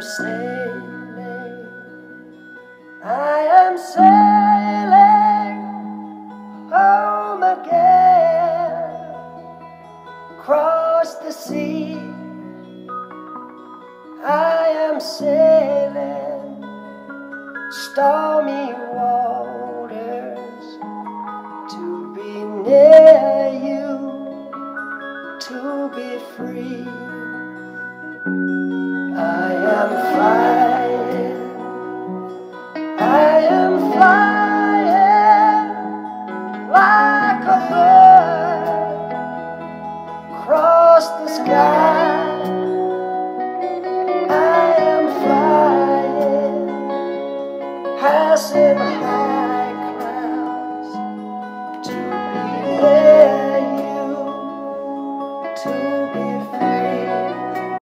sailing, I am sailing home again, across the sea. I am sailing stormy waters to be near